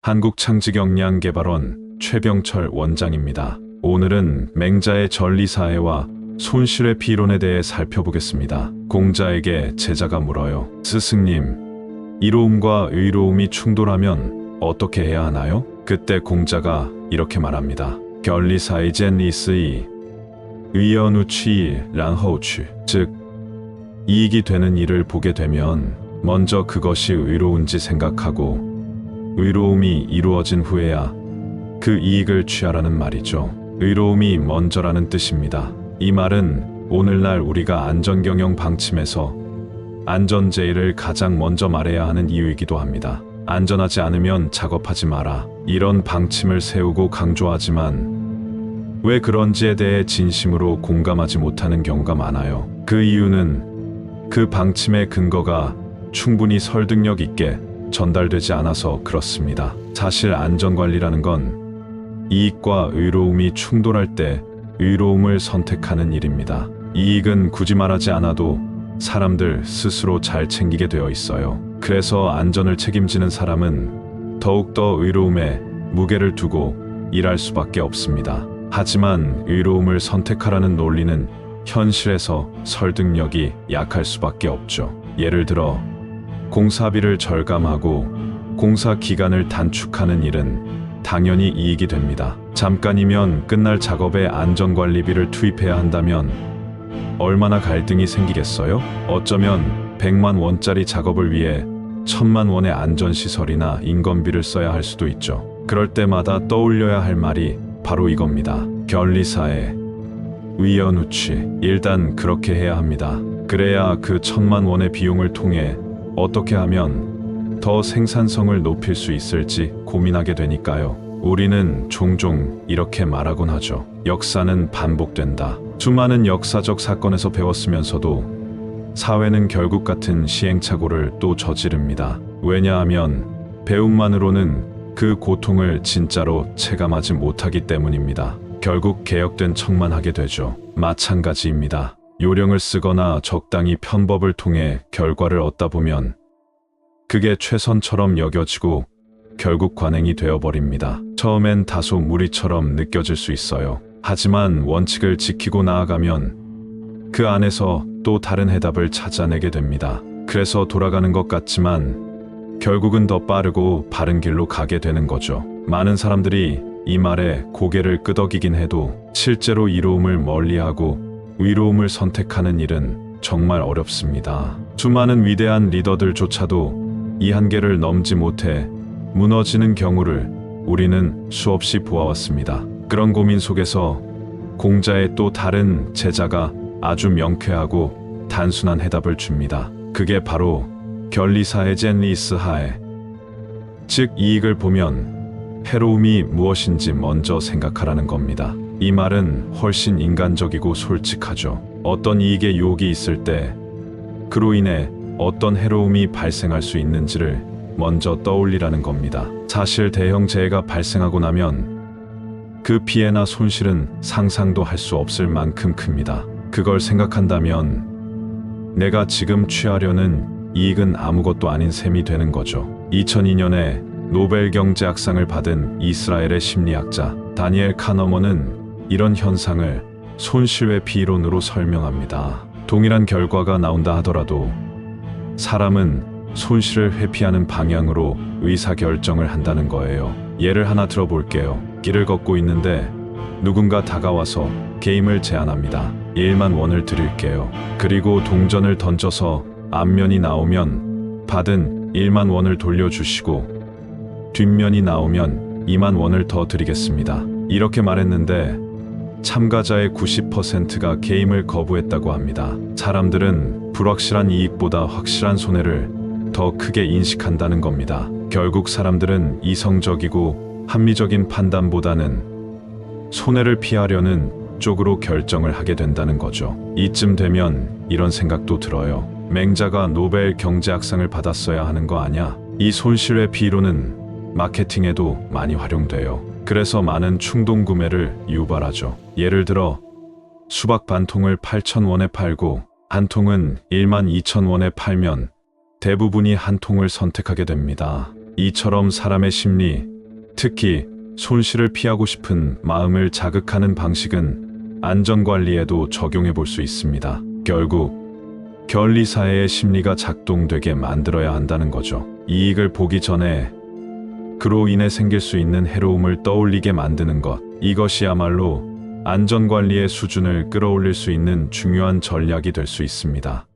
한국창직역량개발원 최병철 원장입니다. 오늘은 맹자의 전리사회와 손실의 비론에 대해 살펴보겠습니다. 공자에게 제자가 물어요. 스승님, 이로움과 의로움이 충돌하면 어떻게 해야 하나요? 그때 공자가 이렇게 말합니다. 결리사이젠 리스이 의연우취 랑허우취, 즉 이익이 되는 일을 보게 되면 먼저 그것이 의로운지 생각하고 의로움이 이루어진 후에야 그 이익을 취하라는 말이죠. 의로움이 먼저라는 뜻입니다. 이 말은 오늘날 우리가 안전경영 방침에서 안전제의를 가장 먼저 말해야 하는 이유이기도 합니다. 안전하지 않으면 작업하지 마라. 이런 방침을 세우고 강조하지만 왜 그런지에 대해 진심으로 공감하지 못하는 경우가 많아요. 그 이유는 그 방침의 근거가 충분히 설득력 있게 전달되지 않아서 그렇습니다. 사실 안전관리라는 건 이익과 의로움이 충돌할 때 의로움을 선택하는 일입니다. 이익은 굳이 말하지 않아도 사람들 스스로 잘 챙기게 되어 있어요. 그래서 안전을 책임지는 사람은 더욱더 의로움에 무게를 두고 일할 수밖에 없습니다. 하지만 의로움을 선택하라는 논리는 현실에서 설득력이 약할 수밖에 없죠. 예를 들어 공사비를 절감하고 공사 기간을 단축하는 일은 당연히 이익이 됩니다. 잠깐이면 끝날 작업에 안전관리비를 투입해야 한다면 얼마나 갈등이 생기겠어요? 어쩌면 100만 원짜리 작업을 위해 1000만 원의 안전시설이나 인건비를 써야 할 수도 있죠. 그럴 때마다 떠올려야 할 말이 바로 이겁니다. 결리사에 의연우취. 일단 그렇게 해야 합니다. 그래야 그 1000만 원의 비용을 통해 어떻게 하면 더 생산성을 높일 수 있을지 고민하게 되니까요. 우리는 종종 이렇게 말하곤 하죠. 역사는 반복된다. 수많은 역사적 사건에서 배웠으면서도 사회는 결국 같은 시행착오를 또 저지릅니다. 왜냐하면 배움만으로는 그 고통을 진짜로 체감하지 못하기 때문입니다. 결국 개혁된 척만 하게 되죠. 마찬가지입니다. 요령을 쓰거나 적당히 편법을 통해 결과를 얻다 보면 그게 최선처럼 여겨지고 결국 관행이 되어버립니다. 처음엔 다소 무리처럼 느껴질 수 있어요. 하지만 원칙을 지키고 나아가면 그 안에서 또 다른 해답을 찾아내게 됩니다. 그래서 돌아가는 것 같지만 결국은 더 빠르고 바른 길로 가게 되는 거죠. 많은 사람들이 이 말에 고개를 끄덕이긴 해도 실제로 이로움을 멀리하고 의로움을 선택하는 일은 정말 어렵습니다. 수많은 위대한 리더들조차도 이 한계를 넘지 못해 무너지는 경우를 우리는 수없이 보아왔습니다. 그런 고민 속에서 공자의 또 다른 제자가 아주 명쾌하고 단순한 해답을 줍니다. 그게 바로 결리사회젠 리스하에, 즉 이익을 보면 해로움이 무엇인지 먼저 생각하라는 겁니다. 이 말은 훨씬 인간적이고 솔직하죠. 어떤 이익의 유혹이 있을 때 그로 인해 어떤 해로움이 발생할 수 있는지를 먼저 떠올리라는 겁니다. 사실 대형 재해가 발생하고 나면 그 피해나 손실은 상상도 할 수 없을 만큼 큽니다. 그걸 생각한다면 내가 지금 취하려는 이익은 아무것도 아닌 셈이 되는 거죠. 2002년에 노벨 경제학상을 받은 이스라엘의 심리학자 다니엘 카너먼은 이런 현상을 손실의 비론으로 설명합니다. 동일한 결과가 나온다 하더라도 사람은 손실을 회피하는 방향으로 의사결정을 한다는 거예요. 예를 하나 들어볼게요. 길을 걷고 있는데 누군가 다가와서 게임을 제안합니다. 1만 원을 드릴게요. 그리고 동전을 던져서 앞면이 나오면 받은 1만 원을 돌려주시고 뒷면이 나오면 2만 원을 더 드리겠습니다. 이렇게 말했는데 참가자의 90%가 게임을 거부했다고 합니다. 사람들은 불확실한 이익보다 확실한 손해를 더 크게 인식한다는 겁니다. 결국 사람들은 이성적이고 합리적인 판단보다는 손해를 피하려는 쪽으로 결정을 하게 된다는 거죠. 이쯤 되면 이런 생각도 들어요. 맹자가 노벨 경제학상을 받았어야 하는 거 아냐? 이 손실의 비론은 마케팅에도 많이 활용돼요. 그래서 많은 충동 구매를 유발하죠. 예를 들어 수박 반 통을 8,000원에 팔고 한 통은 12,000원에 팔면 대부분이 한 통을 선택하게 됩니다. 이처럼 사람의 심리, 특히 손실을 피하고 싶은 마음을 자극하는 방식은 안전관리에도 적용해 볼 수 있습니다. 결국 견리사회의 심리가 작동되게 만들어야 한다는 거죠. 이익을 보기 전에 그로 인해 생길 수 있는 해로움을 떠올리게 만드는 것, 이것이야말로 안전관리의 수준을 끌어올릴 수 있는 중요한 전략이 될 수 있습니다.